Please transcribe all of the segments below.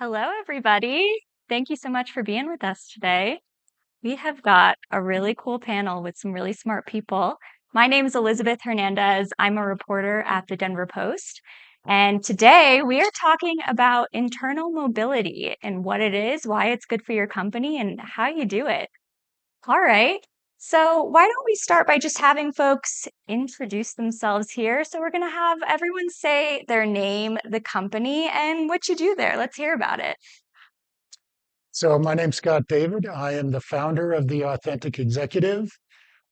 Hello, everybody. Thank you so much for being with us today. We have got a really cool panel with some really smart people. My name is Elizabeth Hernandez. I'm a reporter at the Denver Post. And today we are talking about internal mobility and what it is, why it's good for your company, and how you do it. All right. So, why don't we start by just having folks introduce themselves here? So, we're going to have everyone say their name, the company, and what you do there. Let's hear about it. So, my name's Scott David. I am the founder of the Authentic Executive.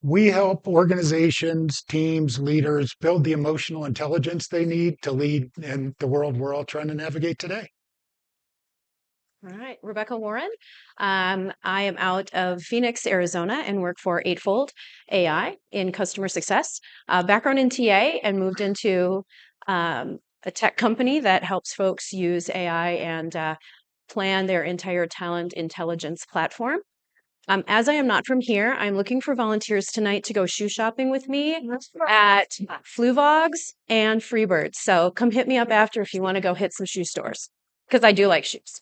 We help organizations, teams, leaders build the emotional intelligence they need to lead in the world we're all trying to navigate today. All right, Rebecca Warren. I am out of Phoenix, Arizona, and work for Eightfold AI in customer success. Background in TA, and moved into a tech company that helps folks use AI and plan their entire talent intelligence platform. As I am not from here, I'm looking for volunteers tonight to go shoe shopping with me at Fluvogs and Freebirds. So come hit me up after if you want to go hit some shoe stores, because I do like shoes.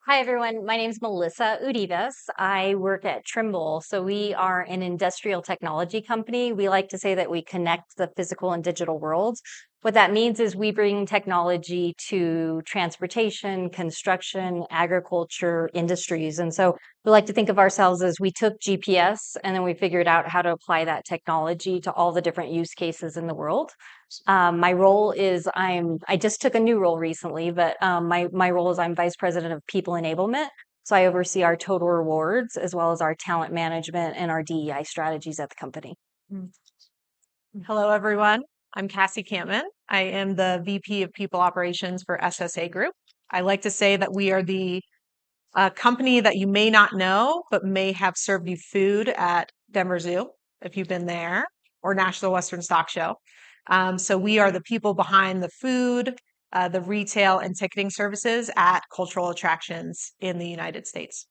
Hi, everyone. My name is Melissa Uribes. I work at Trimble. So we are an industrial technology company. We like to say that we connect the physical and digital worlds. What that means is we bring technology to transportation, construction, agriculture, industries. And so we like to think of ourselves as we took GPS and then we figured out how to apply that technology to all the different use cases in the world. My role is I just took a new role recently, but my role is I'm vice president of people enablement. So I oversee our total rewards as well as our talent management and our DEI strategies at the company. Hello, everyone. I'm Kassey Kampman. I am the VP of People Operations for SSA Group. I like to say that we are the company that you may not know, but may have served you food at Denver Zoo, if you've been there, or National Western Stock Show. So we are the people behind the food, the retail and ticketing services at cultural attractions in the United States.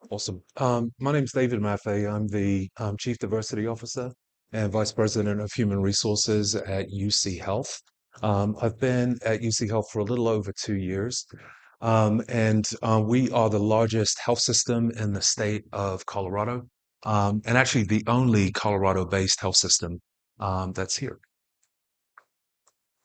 Awesome. My name's David Mafe. I'm the Chief Diversity Officer and Vice President of Human Resources at UCHealth. I've been at UCHealth for a little over 2 years, and we are the largest health system in the state of Colorado, and actually the only Colorado-based health system that's here.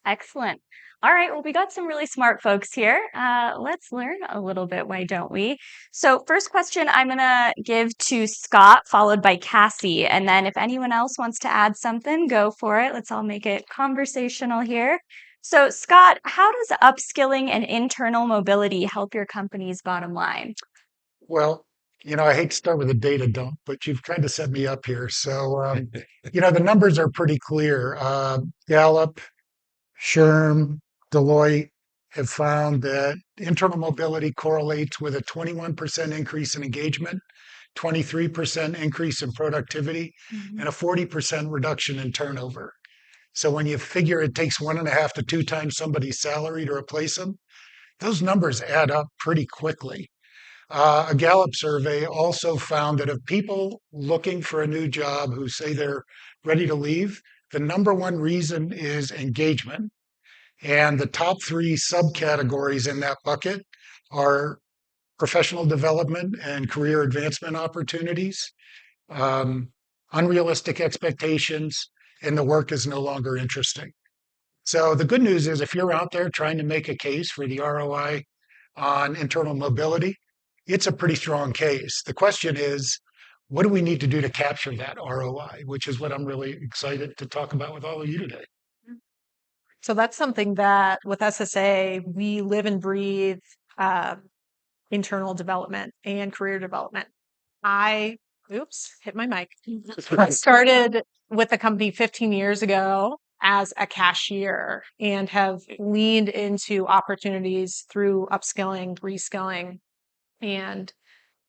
Excellent. All right. Well, we got some really smart folks here. Let's learn a little bit. Why don't we? So, first question I'm going to give to Scott, followed by Kassey. And then if anyone else wants to add something, go for it. Let's all make it conversational here. So, Scott, how does upskilling and internal mobility help your company's bottom line? Well, I hate to start with a data dump, but you've tried to set me up here. So, the numbers are pretty clear. Gallup, SHRM, Deloitte have found that internal mobility correlates with a 21% increase in engagement, 23% increase in productivity, and a 40% reduction in turnover. So when you figure it takes 1.5 to 2 times somebody's salary to replace them, those numbers add up pretty quickly. A Gallup survey also found that of people looking for a new job who say they're ready to leave, the number one reason is engagement. And the top 3 subcategories in that bucket are professional development and career advancement opportunities, um, unrealistic expectations, and the work is no longer interesting. So the good news is if you're out there trying to make a case for the ROI on internal mobility, it's a pretty strong case. The question is, what do we need to do to capture that ROI, which is what I'm really excited to talk about with all of you today. So that's something that with SSA, we live and breathe internal development and career development. Hit my mic. I started with the company 15 years ago as a cashier and have leaned into opportunities through upskilling, reskilling, and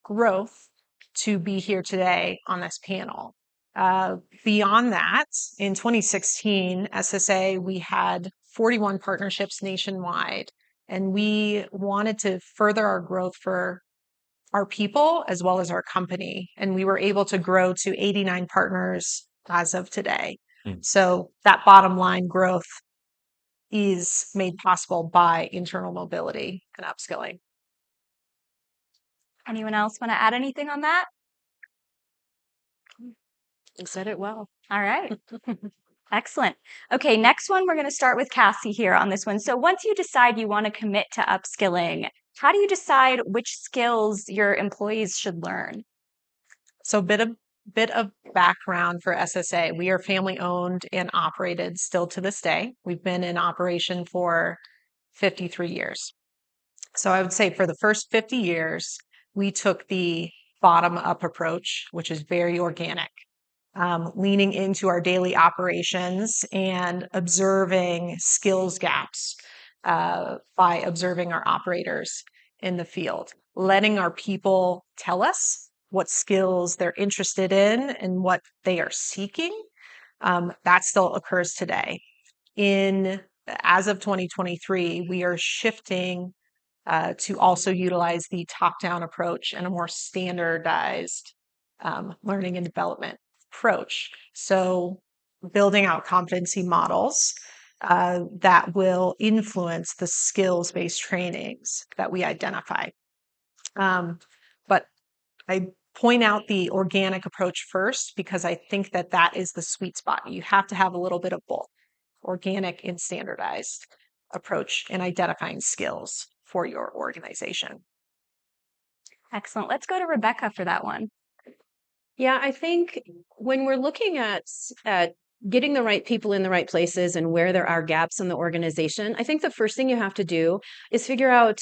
growth to be here today on this panel. Beyond that, in 2016, SSA, we had 41 partnerships nationwide, and we wanted to further our growth for our people as well as our company. And we were able to grow to 89 partners as of today. So that bottom line growth is made possible by internal mobility and upskilling. Anyone else want to add anything on that? You said it well. All right. Excellent. Okay, next one, we're going to start with Kassey here on this one. So once you decide you want to commit to upskilling, how do you decide which skills your employees should learn? So bit of background for SSA. We are family owned and operated still to this day. We've been in operation for 53 years. So I would say for the first 50 years, we took the bottom up approach, which is very organic, leaning into our daily operations and observing skills gaps by observing our operators in the field, letting our people tell us what skills they're interested in and what they are seeking. That still occurs today. As of 2023, we are shifting to also utilize the top-down approach and a more standardized learning and development approach. So building out competency models that will influence the skills-based trainings that we identify. But I point out the organic approach first because I think that that is the sweet spot. You have to have a little bit of both, organic and standardized approach in identifying skills for your organization. Excellent. Let's go to Rebecca for that one. Yeah, I think when we're looking at getting the right people in the right places and where there are gaps in the organization, I think the first thing you have to do is figure out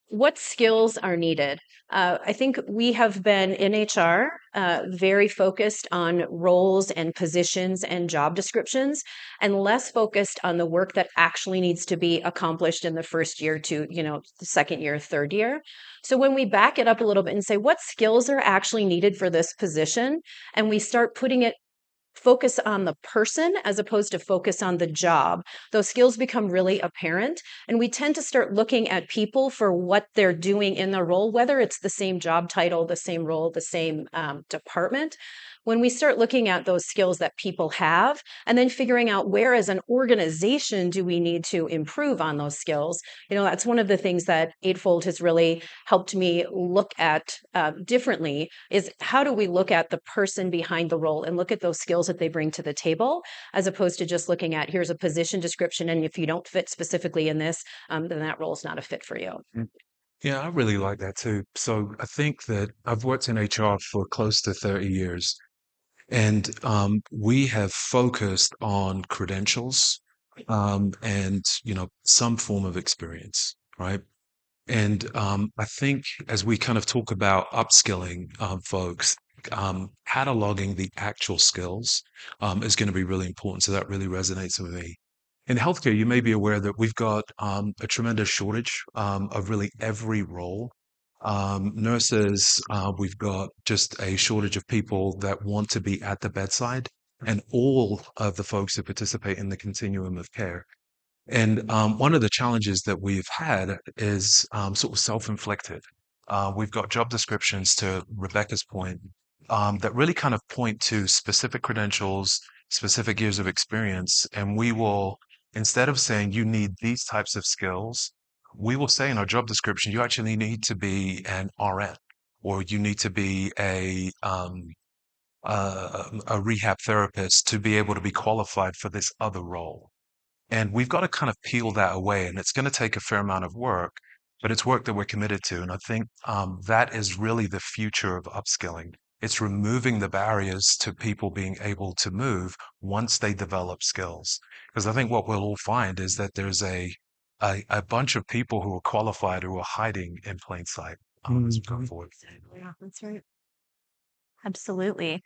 what skills are needed. I think we have been in HR very focused on roles and positions and job descriptions, and less focused on the work that actually needs to be accomplished in the first year to, the second year, third year. So when we back it up a little bit and say, what skills are actually needed for this position, and we start putting it focus on the person as opposed to focus on the job, those skills become really apparent. And we tend to start looking at people for what they're doing in their role, whether it's the same job title, the same role, the same department. When we start looking at those skills that people have and then figuring out where as an organization do we need to improve on those skills, that's one of the things that Eightfold has really helped me look at differently is how do we look at the person behind the role and look at those skills that they bring to the table, as opposed to just looking at here's a position description, and if you don't fit specifically in this, then that role is not a fit for you. Yeah, I really like that too. So I think that I've worked in HR for close to 30 years, and we have focused on credentials and some form of experience, right? And I think as we kind of talk about upskilling folks, cataloging the actual skills is going to be really important. So that really resonates with me. In healthcare, you may be aware that we've got a tremendous shortage of really every role. Nurses, we've got just a shortage of people that want to be at the bedside, and all of the folks who participate in the continuum of care. And one of the challenges that we've had is sort of self-inflicted. We've got job descriptions, to Rebecca's point, that really kind of point to specific credentials, specific years of experience. And we will, instead of saying you need these types of skills, we will say in our job description, you actually need to be an RN, or you need to be a rehab therapist to be able to be qualified for this other role. And we've got to kind of peel that away, and it's going to take a fair amount of work, but it's work that we're committed to. And I think that is really the future of upskilling. It's removing the barriers to people being able to move once they develop skills. Because I think what we'll all find is that there's a bunch of people who are qualified who are hiding in plain sight as we go forward. Yeah, that's right. Absolutely.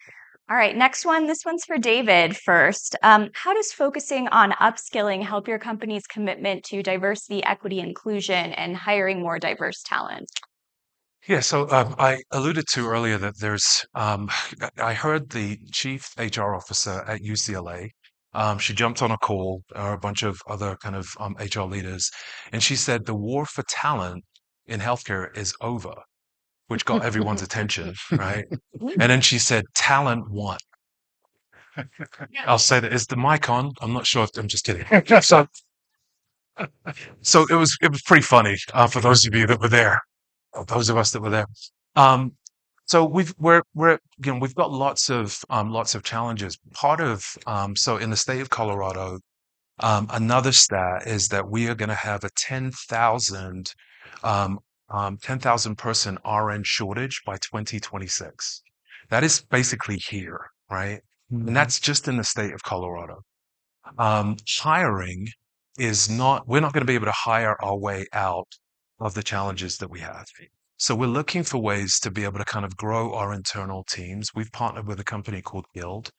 All right, next one. This one's for David first. How does focusing on upskilling help your company's commitment to diversity, equity, inclusion, and hiring more diverse talent? Yeah, so I alluded to earlier that I heard the chief HR officer at UCLA. She jumped on a call, a bunch of other kind of HR leaders, and she said the war for talent in healthcare is over, which got everyone's attention, right? And then she said, talent won. I'll say that. Is the mic on? I'm not sure if I'm just kidding. So So it was pretty funny for those of you that were there, or those of us that were there. Um, so we've got lots of challenges. Part of so in the state of Colorado, another stat is that we are going to have a 10,000 person RN shortage by 2026. That is basically here, right? And that's just in the state of Colorado. Hiring is not, we're not going to be able to hire our way out of the challenges that we have. So we're looking for ways to be able to kind of grow our internal teams. We've partnered with a company called Guild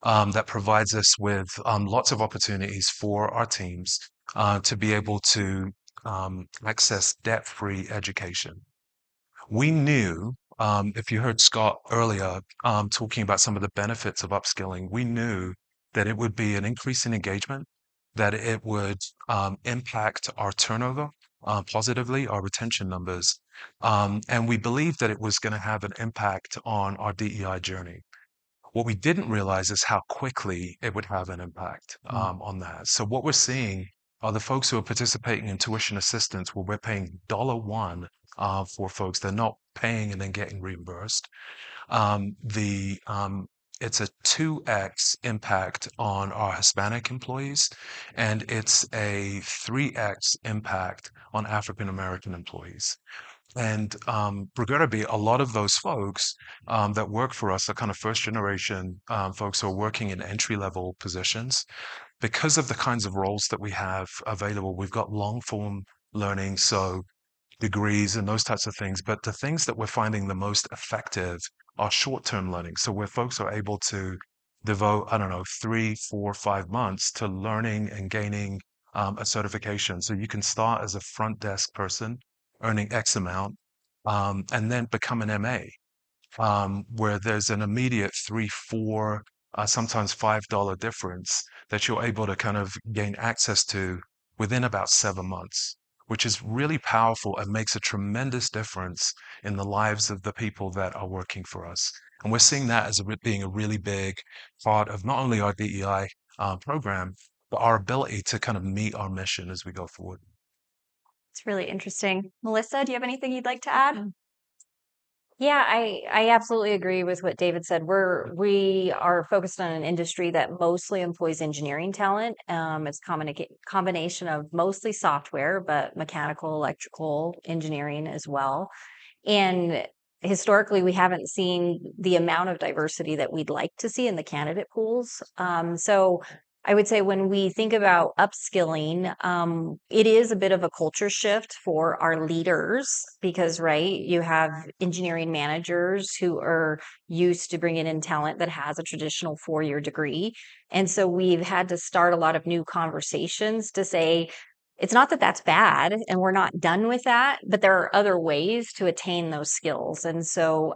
that provides us with lots of opportunities for our teams to be able to access debt-free education. We knew, if you heard Scott earlier talking about some of the benefits of upskilling, we knew that it would be an increase in engagement, that it would impact our turnover positively, our retention numbers, and we believed that it was going to have an impact on our DEI journey. What we didn't realize is how quickly it would have an impact on that. So what we're seeing are the folks who are participating in tuition assistance, where we're paying $1 for folks. They're not paying and then getting reimbursed. The It's a 2x impact on our Hispanic employees, and it's a 3x impact on African American employees. And regrettably, a lot of those folks that work for us are kind of first generation folks who are working in entry level positions. Because of the kinds of roles that we have available, we've got long form learning, so degrees and those types of things. But the things that we're finding the most effective are short term learning. So where folks are able to devote, I don't know, 3, 4, 5 months to learning and gaining a certification. So you can start as a front desk person earning X amount and then become an MA where there's an immediate 3, 4, sometimes $5 difference that you're able to kind of gain access to within about 7 months, which is really powerful and makes a tremendous difference in the lives of the people that are working for us. And we're seeing that as being a really big part of not only our DEI program, but our ability to kind of meet our mission as we go forward. It's really interesting. Melissa, do you have anything you'd like to add? Yeah, I absolutely agree with what David said. We are focused on an industry that mostly employs engineering talent. It's combination of mostly software, but mechanical, electrical, engineering as well. And historically, we haven't seen the amount of diversity that we'd like to see in the candidate pools. So I would say when we think about upskilling, it is a bit of a culture shift for our leaders because, right, you have engineering managers who are used to bringing in talent that has a traditional 4-year degree. And so we've had to start a lot of new conversations to say, it's not that that's bad and we're not done with that, but there are other ways to attain those skills. And so,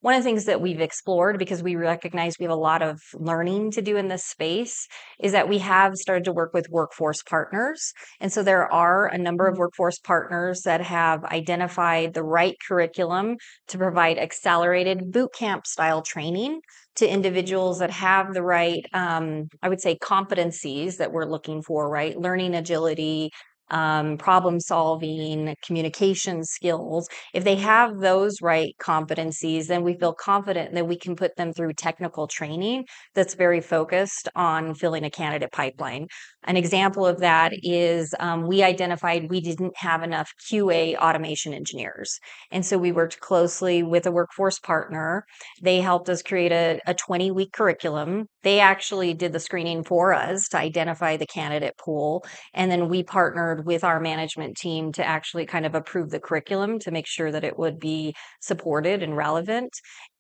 one of the things that we've explored, because we recognize we have a lot of learning to do in this space, is that we have started to work with workforce partners. And so there are a number of workforce partners that have identified the right curriculum to provide accelerated boot camp style training to individuals that have the right, I would say, competencies that we're looking for, right? Learning agility, problem solving, communication skills. If they have those right competencies, then we feel confident that we can put them through technical training that's very focused on filling a candidate pipeline. An example of that is we identified we didn't have enough QA automation engineers. And so we worked closely with a workforce partner. They helped us create a 20-week curriculum. They actually did the screening for us to identify the candidate pool. And then we partnered with our management team to actually kind of approve the curriculum to make sure that it would be supported and relevant.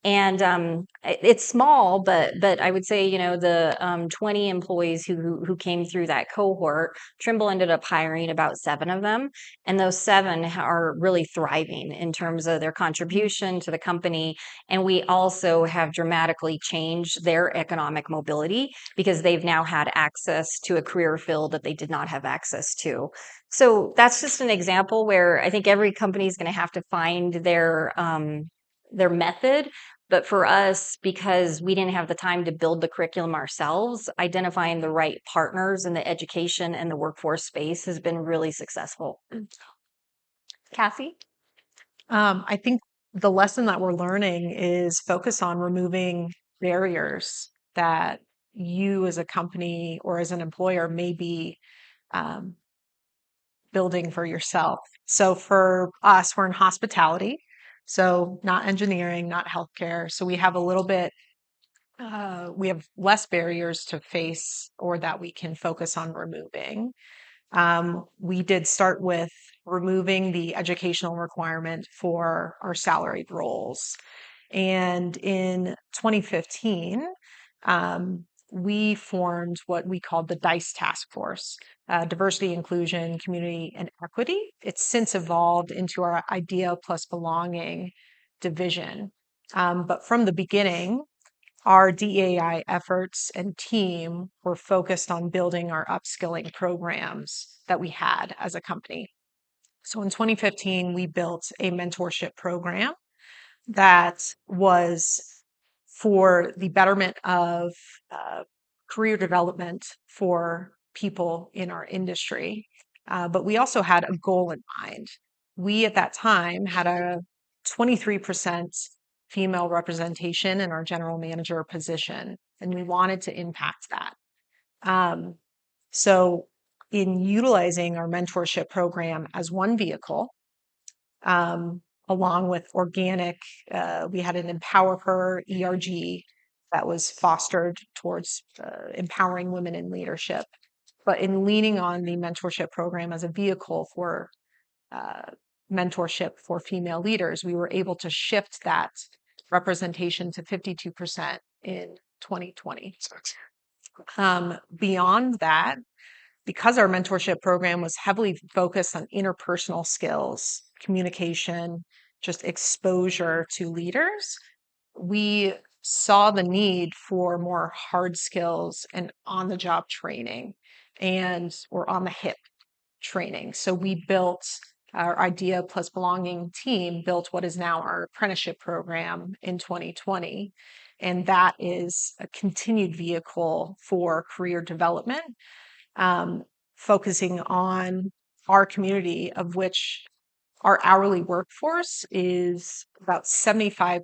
And it's small, but I would say, the 20 employees who came through that cohort, Trimble ended up hiring about 7 of them, and those 7 are really thriving in terms of their contribution to the company. And we also have dramatically changed their economic mobility because they've now had access to a career field that they did not have access to. So that's just an example where I think every company is going to have to find their method. But for us, because we didn't have the time to build the curriculum ourselves, identifying the right partners in the education and the workforce space has been really successful. Kassey? I think the lesson that we're learning is focus on removing barriers that you as a company or as an employer may be um, building for yourself. So for us, we're in hospitality, so not engineering, not healthcare. So we have a little bit, we have less barriers to face or that we can focus on removing. We did start with removing the educational requirement for our salaried roles. And in 2015, we formed what we called the DICE task force, diversity, inclusion, community, and equity. It's since evolved into our idea plus belonging division. But from the beginning, our DEI efforts and team were focused on building our upskilling programs that we had as a company. So in 2015, we built a mentorship program that was for the betterment of career development for people in our industry. But we also had a goal in mind. We at that time had a 23% female representation in our general manager position, and we wanted to impact that. So, in utilizing our mentorship program as one vehicle, along with organic, we had an Empower Her ERG that was fostered towards empowering women in leadership. But in leaning on the mentorship program as a vehicle for mentorship for female leaders, we were able to shift that representation to 52% in 2020. Beyond that, because our mentorship program was heavily focused on interpersonal skills, communication, just exposure to leaders, we saw the need for more hard skills and on the job training or on the hip training. So we built our Idea Plus Belonging team, built what is now our apprenticeship program in 2020. And that is a continued vehicle for career development, focusing on our community, of which our hourly workforce is about 75%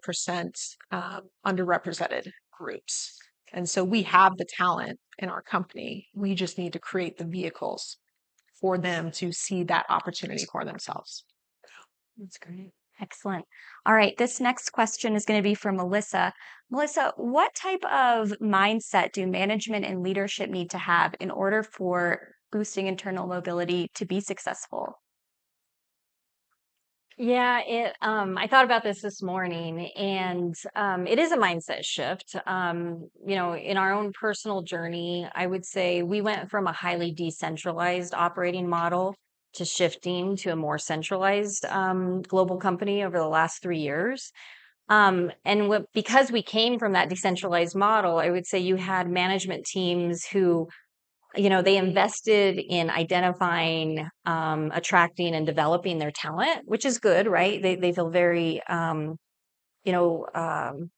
underrepresented groups. And so we have the talent in our company. We just need to create the vehicles for them to see that opportunity for themselves. That's great. Excellent. All right. This next question is going to be from Melissa. Melissa, what type of mindset do management and leadership need to have in order for boosting internal mobility to be successful? Yeah, I thought about this morning, and it is a mindset shift. In our own personal journey, I would say we went from a highly decentralized operating model to shifting to a more centralized global company over the last 3 years. Because we came from that decentralized model, I would say you had management teams who they invested in identifying, attracting, and developing their talent, which is good, right? They feel very, you know, um,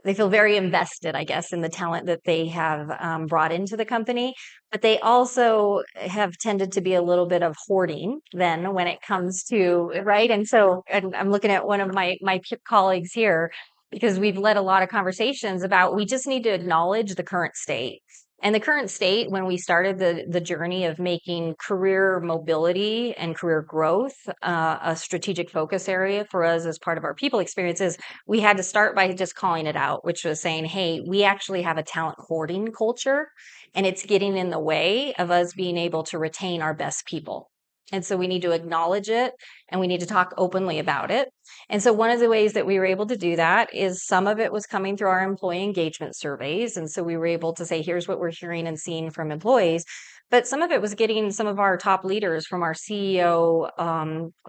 they feel very invested, I guess, in the talent that they have brought into the company. But they also have tended to be a little bit of hoarding then when it comes to, right? And I'm looking at one of my colleagues here because we've led a lot of conversations about we just need to acknowledge the current state. And the current state, when we started the journey of making career mobility and career growth a strategic focus area for us as part of our people experiences, we had to start by just calling it out, which was saying, hey, we actually have a talent hoarding culture, and it's getting in the way of us being able to retain our best people. And so we need to acknowledge it, and we need to talk openly about it. And so one of the ways that we were able to do that is some of it was coming through our employee engagement surveys. And so we were able to say, here's what we're hearing and seeing from employees. But some of it was getting some of our top leaders from our CEO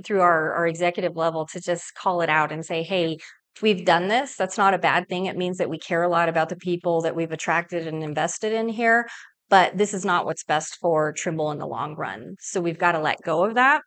through our executive level to just call it out and say, hey, we've done this. That's not a bad thing. It means that we care a lot about the people that we've attracted and invested in here. But this is not what's best for Trimble in the long run. So we've got to let go of that.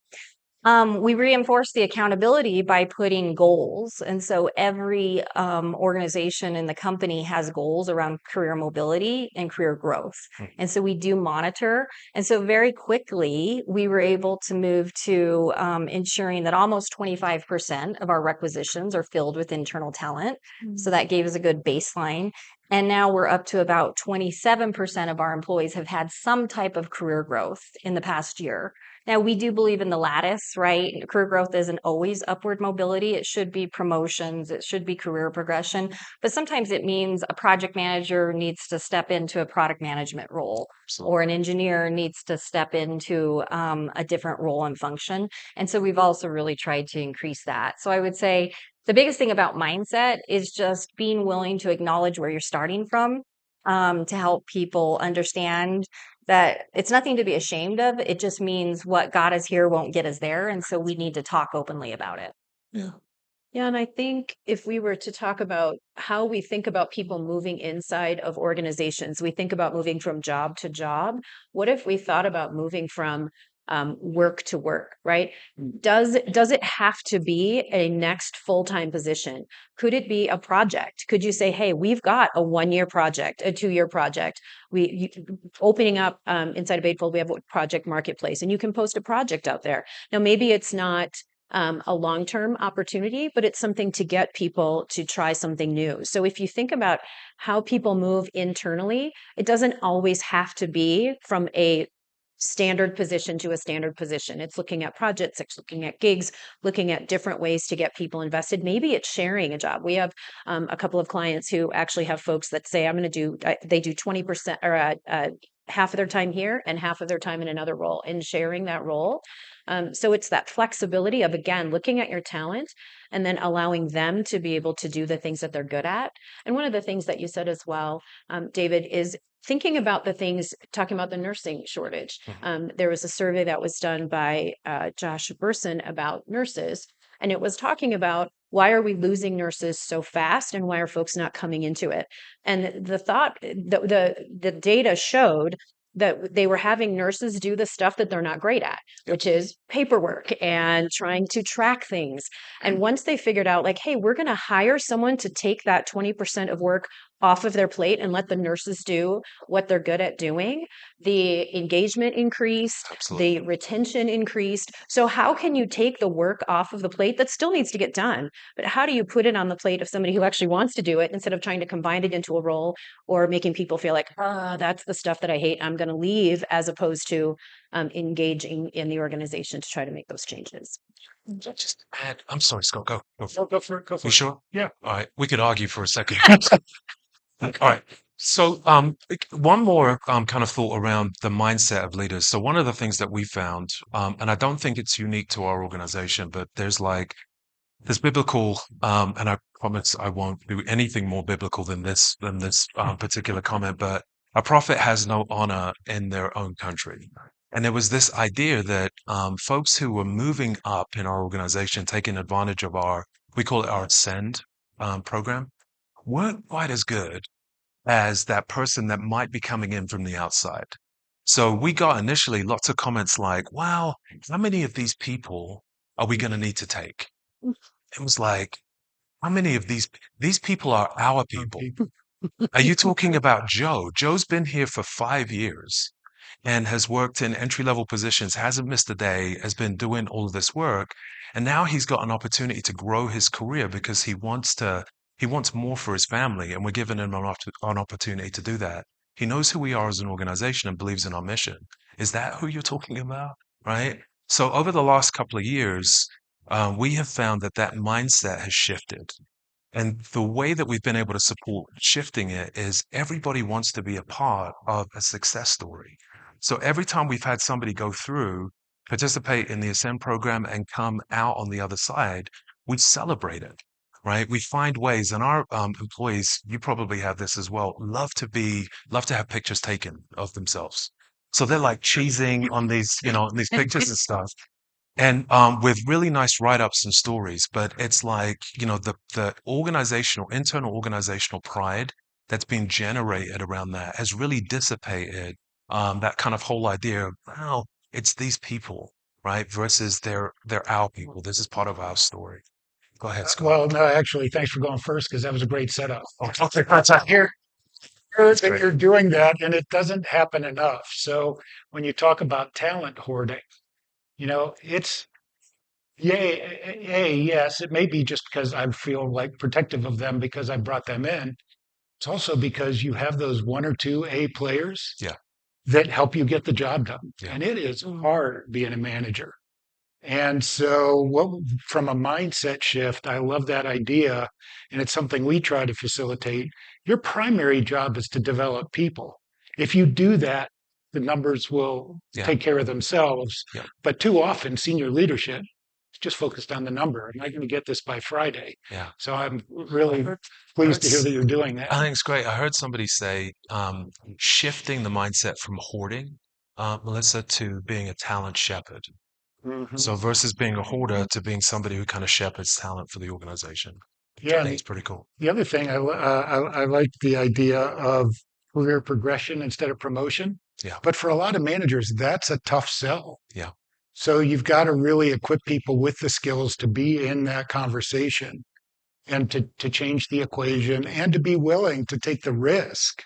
We reinforce the accountability by putting goals. And so every organization in the company has goals around career mobility and career growth. And so we do monitor. And so very quickly, we were able to move to ensuring that almost 25% of our requisitions are filled with internal talent. So that gave us a good baseline. And now we're up to about 27% of our employees have had some type of career growth in the past year. Now, we do believe in the lattice, right? Career growth isn't always upward mobility. It should be promotions. It should be career progression. But sometimes it means a project manager needs to step into a product management role, or an engineer needs to step into a different role and function. And so we've also really tried to increase that. So I would say the biggest thing about mindset is just being willing to acknowledge where you're starting from, to help people understand that it's nothing to be ashamed of. It just means what got us here won't get us there. And so we need to talk openly about it. Yeah. Yeah, and I think if we were to talk about how we think about people moving inside of organizations, we think about moving from job to job. What if we thought about moving from work to work, right? Does it have to be a next full-time position? Could it be a project? Could you say, hey, we've got a 1-year project, a 2-year project. Opening up inside of Eightfold, we have a project marketplace, and you can post a project out there. Now, maybe it's not a long-term opportunity, but it's something to get people to try something new. So if you think about how people move internally, it doesn't always have to be from a standard position to a standard position. It's looking at projects, it's looking at gigs, looking at different ways to get people invested. Maybe it's sharing a job. We have a couple of clients who actually have folks that say, I'm going to do, they do 20% or half of their time here and half of their time in another role, and sharing that role. So it's that flexibility of, again, looking at your talent and then allowing them to be able to do the things that they're good at. And one of the things that you said as well, David, is thinking about the things, talking about the nursing shortage. There was a survey that was done by Josh Burson about nurses, and it was talking about why are we losing nurses so fast, and why are folks not coming into it? And the data showed that they were having nurses do the stuff that they're not great at, which is paperwork and trying to track things. And once they figured out, like, hey, we're going to hire someone to take that 20% of work off of their plate and let the nurses do what they're good at doing, the engagement increased, Absolutely. the retention increased. So how can you take the work off of the plate that still needs to get done, but how do you put it on the plate of somebody who actually wants to do it, instead of trying to combine it into a role or making people feel like, that's the stuff that I hate, I'm going to leave, as opposed to engaging in the organization to try to make those changes. Just add, I'm sorry, Scott, go. Go for it. Go for You it. sure? Yeah. All right. We could argue for a second. All right. So, one more kind of thought around the mindset of leaders. So, one of the things that we found, and I don't think it's unique to our organization, but there's biblical, and I promise I won't do anything more biblical than this particular comment. But a prophet has no honor in their own country. And there was this idea that folks who were moving up in our organization, taking advantage of we call it our Ascend program, weren't quite as good as that person that might be coming in from the outside. So we got initially lots of comments like, wow, how many of these people are we going to need to take? It was like, how many of these people are our people? Are you talking about Joe? Joe's been here for 5 years and has worked in entry-level positions, hasn't missed a day, has been doing all of this work. And now he's got an opportunity to grow his career because he wants more for his family, and we're giving him an opportunity to do that. He knows who we are as an organization and believes in our mission. Is that who you're talking about? Right? So over the last couple of years, we have found that mindset has shifted. And the way that we've been able to support shifting it is everybody wants to be a part of a success story. So every time we've had somebody go through, participate in the Ascend program and come out on the other side, we celebrate it, right? We find ways, and our employees, you probably have this as well, love to have pictures taken of themselves. So they're like cheesing on these pictures and stuff. And with really nice write-ups and stories, but it's like, the internal organizational pride that's been generated around that has really dissipated that kind of whole idea of, wow, it's these people. right? Versus they're our people. This is part of our story. Go ahead, Scott. Well, no, actually, thanks for going first because that was a great setup. Okay, Here, that's and great. you're doing that, and it doesn't happen enough. So when you talk about talent hoarding, it's yes, it may be just because I feel like protective of them because I brought them in. It's also because you have those one or two A players Yeah, that help you get the job done. yeah, And it is hard being a manager. And so, from a mindset shift, I love that idea. And it's something we try to facilitate. Your primary job is to develop people. If you do that, the numbers will yeah, take care of themselves. yeah. But too often, senior leadership is just focused on the number. Am I going to get this by Friday? Yeah. So I'm really pleased to hear that you're doing that. I think it's great. I heard somebody say shifting the mindset from hoarding, Melissa, to being a talent shepherd. Mhm. So versus being a hoarder to being somebody who kind of shepherds talent for the organization. Which I Yeah. think And is pretty cool. the other thing, I like the idea of career progression instead of promotion. Yeah, But for a lot of managers, that's a tough sell. yeah, So you've got to really equip people with the skills to be in that conversation and to change the equation and to be willing to take the risk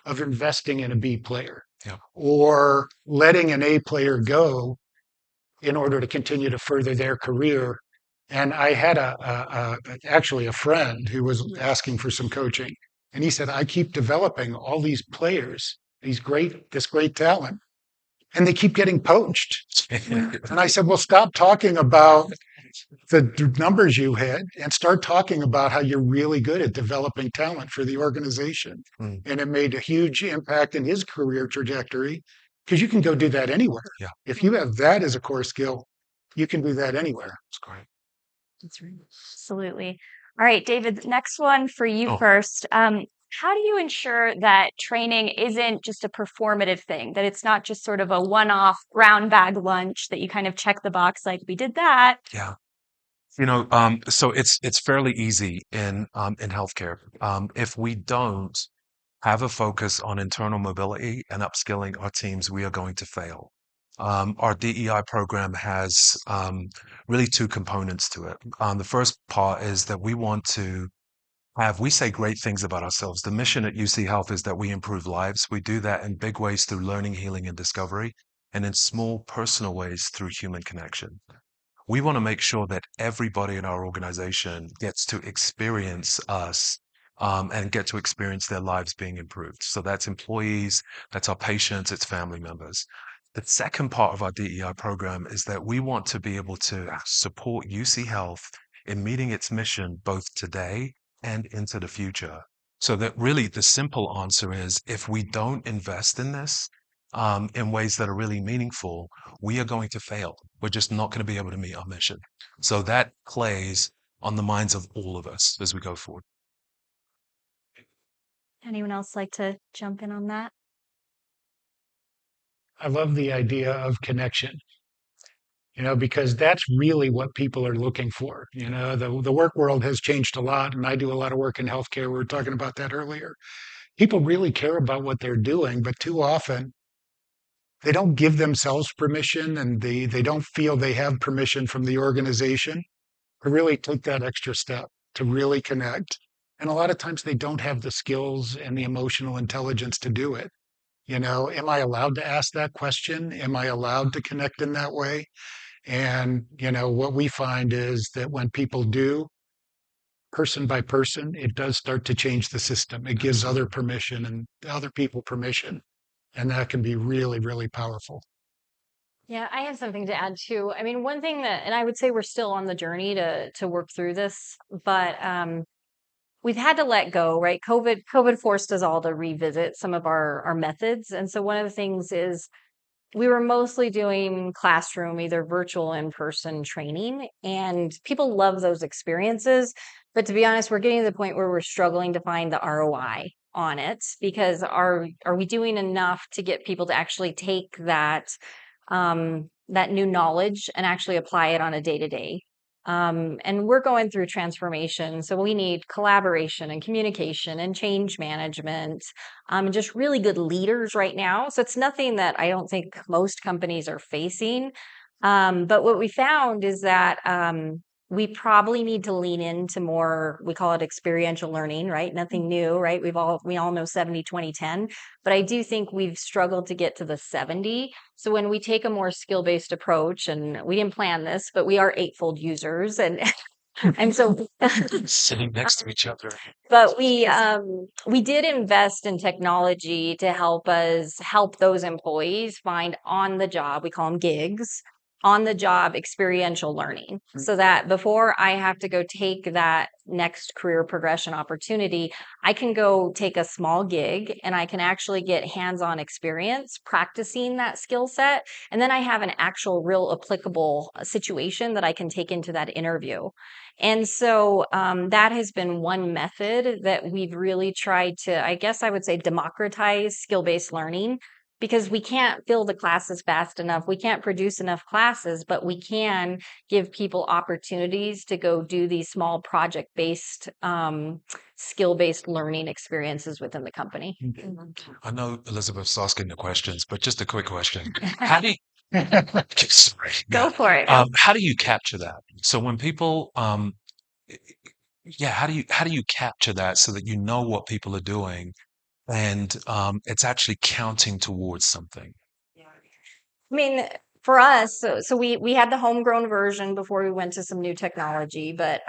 of investing in a B player yeah, or letting an A player go in order to continue to further their career. And I had actually a friend who was asking for some coaching, and he said, "I keep developing all these players, this great talent, and they keep getting poached." And I said, "Well, stop talking about the numbers you hit and start talking about how you're really good at developing talent for the organization." Mm, And it made a huge impact in his career trajectory because you can go do that anywhere. yeah, If you have that as a core skill, you can do that anywhere. it's great. That's right. Absolutely. All right, David, next one for you Oh, first. How do you ensure that training isn't just a performative thing, that it's not just sort of a one-off brown bag lunch that you kind of check the box like we did that? yeah. So it's fairly easy in healthcare. If we don't have a focus on internal mobility and upskilling our teams, we are going to fail. Our DEI program has really two components to it. The first part is that we say great things about ourselves. The mission at UC Health is that we improve lives. We do that in big ways through learning, healing, and discovery, and in small personal ways through human connection. We want to make sure that everybody in our organization gets to experience us and get to experience their lives being improved. So that's employees, that's our patients, it's family members. The second part of our DEI program is that we want to be able to support UC Health in meeting its mission both today and into the future. So that really the simple answer is if we don't invest in this in ways that are really meaningful, we are going to fail. We're just not going to be able to meet our mission. So that plays on the minds of all of us as we go forward. Anyone else like to jump in on that? I love the idea of connection, because that's really what people are looking for. The work world has changed a lot, and I do a lot of work in healthcare. We were talking about that earlier. People really care about what they're doing, but too often they don't give themselves permission and they don't feel they have permission from the organization to really take that extra step to really connect. And a lot of times they don't have the skills and the emotional intelligence to do it. Am I allowed to ask that question? Am I allowed to connect in that way? And, what we find is that when people do, person by person, it does start to change the system. It gives other permission and other people permission. And that can be really, really powerful. Yeah, I have something to add too. I mean, one thing that, and I would say we're still on the journey to work through this, but we've had to let go, right? COVID forced us all to revisit some of our methods, and so one of the things is we were mostly doing classroom, either virtual in-person training, and people love those experiences. But to be honest, we're getting to the point where we're struggling to find the ROI on it because are we doing enough to get people to actually take that new knowledge and actually apply it on a day-to-day? And we're going through transformation. So we need collaboration and communication and change management, and just really good leaders right now. So it's nothing that I don't think most companies are facing. But what we found is that we probably need to lean into more, we call it experiential learning, right? Nothing new, right? We all know 70-20-10, but I do think we've struggled to get to the 70. So when we take a more skill-based approach, and we didn't plan this, but we are eightfold users, and so Sitting next to each other. but we did invest in technology to help those employees find on the job, we call them gigs, on the job experiential learning. So that before I have to go take that next career progression opportunity, I can go take a small gig and I can actually get hands-on experience practicing that skill set. And then I have an actual real applicable situation that I can take into that interview. And so that has been one method that we've really tried to, I guess I would say, democratize skill-based learning, because we can't fill the classes fast enough. We can't produce enough classes, but we can give people opportunities to go do these small project-based, skill-based learning experiences within the company. I know Elizabeth's asking the questions, but just a quick question. How do you, sorry. Go for it. How do you capture that? So when people, yeah, how do you capture that so that you know what people are doing and it's actually counting towards something? I mean, for us, so we had the homegrown version before we went to some new technology, but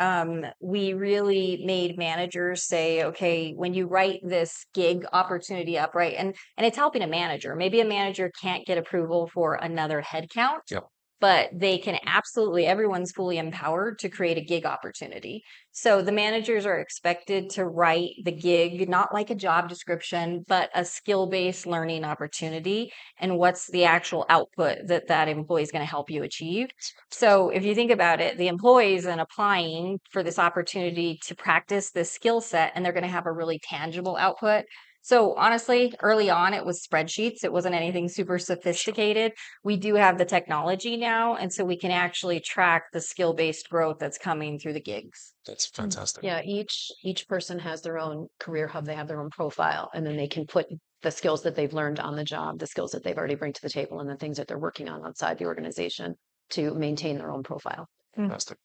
we really made managers say, okay, when you write this gig opportunity up, right, and it's helping a manager. Maybe a manager can't get approval for another headcount, Yep. but they can absolutely, everyone's fully empowered to create a gig opportunity. So the managers are expected to write the gig, not like a job description, but a skill-based learning opportunity, and what's the actual output that that employee is going to help you achieve. So if you think about it, the employee is then applying for this opportunity to practice this skill set, and they're going to have a really tangible output. So honestly, early on, it was spreadsheets. It wasn't anything super sophisticated. We do have the technology now, and so we can actually track the skill-based growth that's coming through the gigs. That's fantastic. Yeah, each person has their own career hub. They have their own profile, and then they can put the skills that they've learned on the job, the skills that they've already bring to the table, and the things that they're working on outside the organization to maintain their own profile. Fantastic.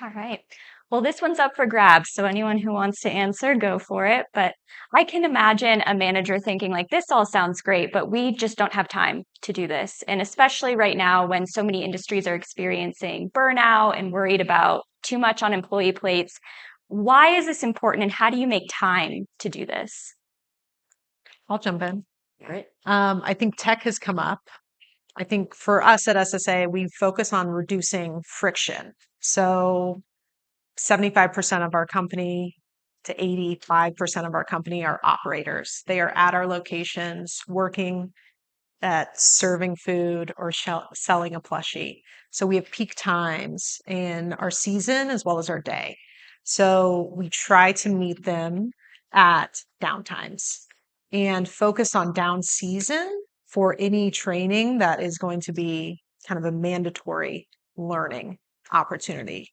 All right. Well, this one's up for grabs. So anyone who wants to answer, go for it. But I can imagine a manager thinking like, this all sounds great, but we just don't have time to do this. And especially right now when so many industries are experiencing burnout and worried about too much on employee plates, why is this important and how do you make time to do this? I'll jump in. Right. I think tech has come up. I think for us at SSA, we focus on reducing friction. So 75% of our company to 85% of our company are operators. They are at our locations working at serving food or selling a plushie. So we have peak times in our season as well as our day. So we try to meet them at downtimes and focus on down season for any training that is going to be kind of a mandatory learning opportunity.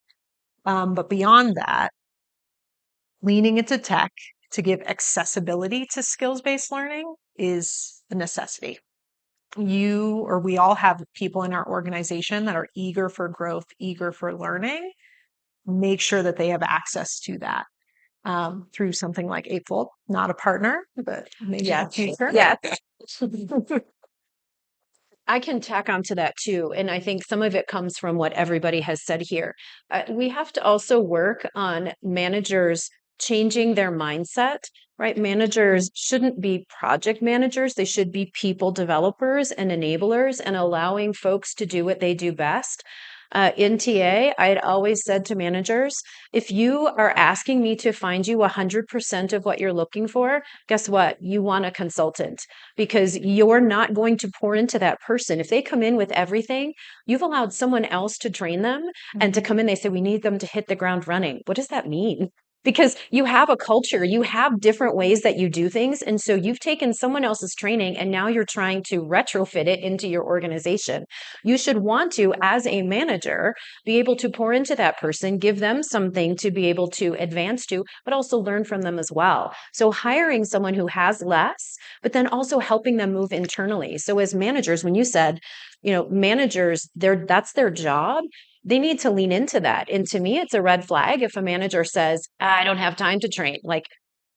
But beyond that, leaning into tech to give accessibility to skills-based learning is a necessity. You or we all have people in our organization that are eager for growth, eager for learning. Make sure that they have access to that through something like Eightfold, not a partner, but maybe in the future. Yeah. I can tack onto that too. And I think some of it comes from what everybody has said here. We have to also work on managers changing their mindset, right? Managers shouldn't be project managers. They should be people developers and enablers and allowing folks to do what they do best. In TA, I had always said to managers, if you are asking me to find you 100% of what you're looking for, guess what? You want a consultant because you're not going to pour into that person. If they come in with everything, you've allowed someone else to train them and to come in, they say, we need them to hit the ground running. What does that mean? because you have a culture, you have different ways that you do things. And so you've taken someone else's training and now you're trying to retrofit it into your organization. You should want to, as a manager, be able to pour into that person, give them something to be able to advance to, but also learn from them as well. So hiring someone who has less, but then also helping them move internally. So as managers, when you said, managers, that's their job, they need to lean into that. And to me, it's a red flag if a manager says, I don't have time to train. Like,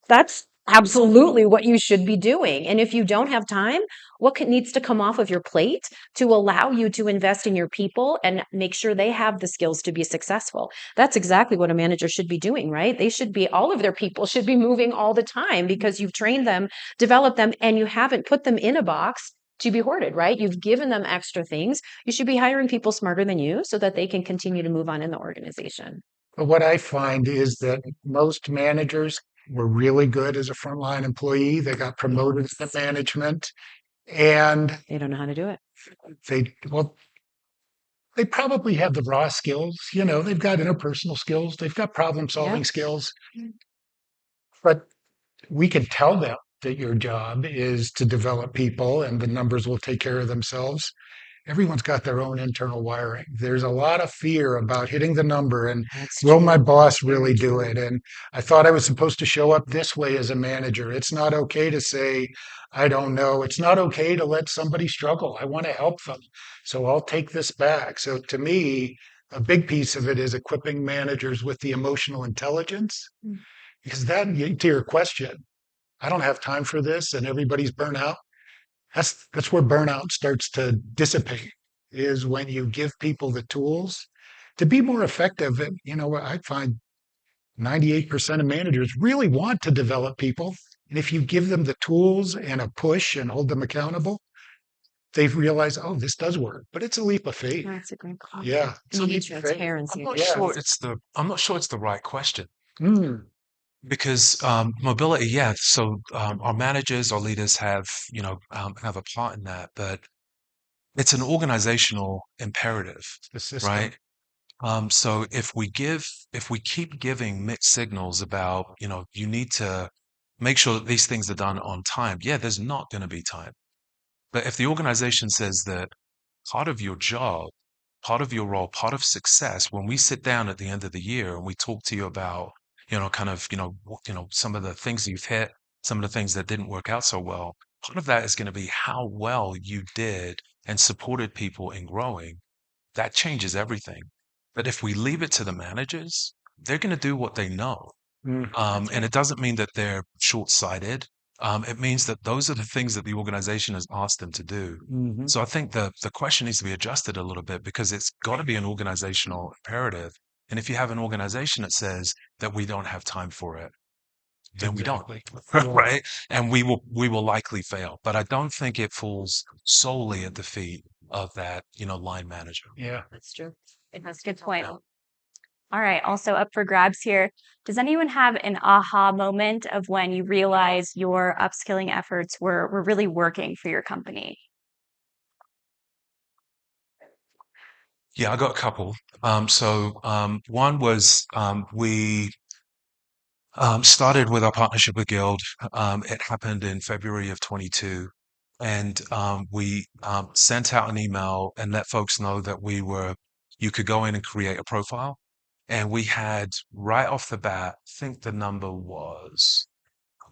that's absolutely what you should be doing. And if you don't have time, what needs to come off of your plate to allow you to invest in your people and make sure they have the skills to be successful? That's exactly what a manager should be doing, right? All of their people should be moving all the time because you've trained them, developed them, and you haven't put them in a box to be hoarded, right? You've given them extra things. You should be hiring people smarter than you so that they can continue to move on in the organization. But what I find is that most managers were really good as a frontline employee. They got promoted to management, and They don't know how to do it. well, they probably have the raw skills. They've got interpersonal skills, they've got problem solving skills, but we can tell them that your job is to develop people and the numbers will take care of themselves. Everyone's got their own internal wiring. There's a lot of fear about hitting the number and will my boss really do it? And I thought I was supposed to show up this way as a manager. It's not okay to say, I don't know. It's not okay to let somebody struggle. I want to help them. So I'll take this back. So to me, a big piece of it is equipping managers with the emotional intelligence, because to your question, I don't have time for this and everybody's burnt out. That's where burnout starts to dissipate, is when you give people the tools to be more effective. And I find 98% of managers really want to develop people. And if you give them the tools and a push and hold them accountable, they realize, oh, this does work. But it's a leap of faith. That's a great call. Yeah. So need transparency. I'm not sure it's the right question. Mm, Because mobility, yeah. So our managers, our leaders have a part in that, but it's an organizational imperative, the system. right? So if we keep giving mixed signals about, you need to make sure that these things are done on time. Yeah, there's not going to be time. But if the organization says that part of your job, part of your role, part of success, when we sit down at the end of the year and we talk to you about, some of the things you've hit, some of the things that didn't work out so well, part of that is going to be how well you did and supported people in growing. That changes everything. But if we leave it to the managers, they're going to do what they know. And it doesn't mean that they're short-sighted. It means that those are the things that the organization has asked them to do. Mhm. So I think the question needs to be adjusted a little bit because it's got to be an organizational imperative. And if you have an organization that says that we don't have time for it, then we don't, Exactly. right? And we will likely fail. But I don't think it falls solely at the feet of that, line manager. Yeah. That's true. It has to Good be point. felt. All right, also up for grabs here. Does anyone have an aha moment of when you realize your upskilling efforts were really working for your company? Yeah, I got a couple. One was we started with our partnership with Guild. It happened in February of 22. And we sent out an email and let folks know that you could go in and create a profile. And we had right off the bat, I think the number was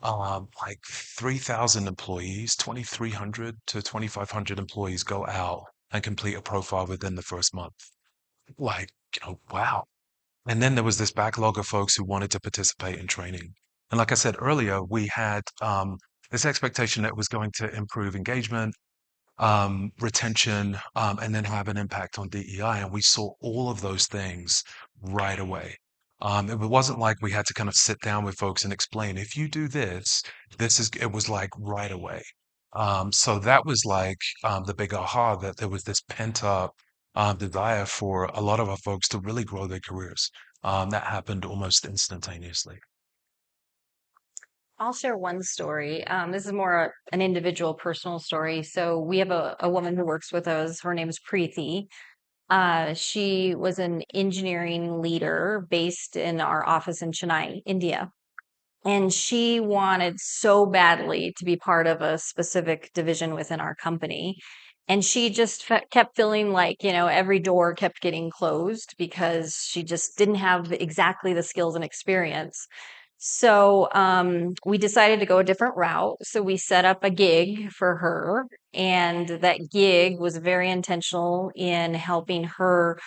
like 3,000 employees, 2,300 to 2,500 employees go out and complete a profile within the first month. Like, wow. And then there was this backlog of folks who wanted to participate in training. And like I said earlier, we had this expectation that it was going to improve engagement, retention, and then have an impact on DEI. And we saw all of those things right away. It wasn't like we had to kind of sit down with folks and explain, if you do this, it was like right away. So that was like the big aha that there was this pent up desire for a lot of our folks to really grow their careers. That happened almost instantaneously. I'll share one story. This is more an individual personal story. So we have a woman who works with us. Her name is Preeti. She was an engineering leader based in our office in Chennai, India. And she wanted so badly to be part of a specific division within our company. And she just kept feeling like, every door kept getting closed because she just didn't have exactly the skills and experience. So we decided to go a different route. So we set up a gig for her. And that gig was very intentional in helping her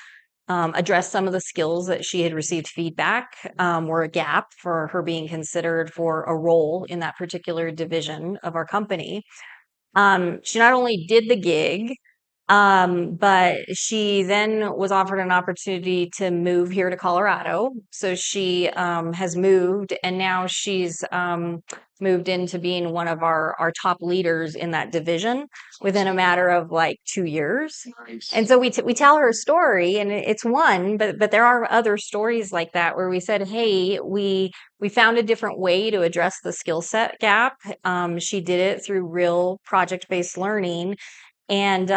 address some of the skills that she had received feedback were a gap for her being considered for a role in that particular division of our company. She not only did the gig, but she then was offered an opportunity to move here to Colorado. So she has moved, and now she's moved into being one of our top leaders in that division within a matter of like 2 years. And so we tell her story, and it's one, but there are other stories like that where we said, hey, we found a different way to address the skill set gap. She did it through real project-based learning. And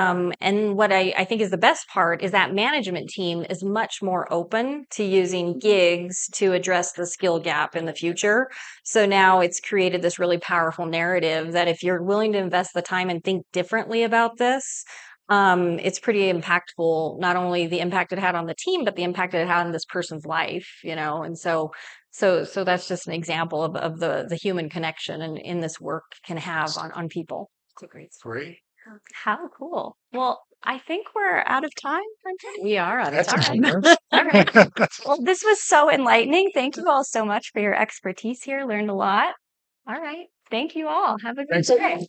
what I think is the best part is that management team is much more open to using gigs to address the skill gap in the future. So now it's created this really powerful narrative that if you're willing to invest the time and think differently about this, it's pretty impactful, not only the impact it had on the team, but the impact it had on this person's life, and so that's just an example of the human connection and in this work can have on people. It's a great story. Great. How cool. Well, I think we're out of time. We are out of That's a time. good All right. Well, this was so enlightening. Thank you all so much for your expertise here. Learned a lot. All right. Thank you all. Have a good Thanks. day.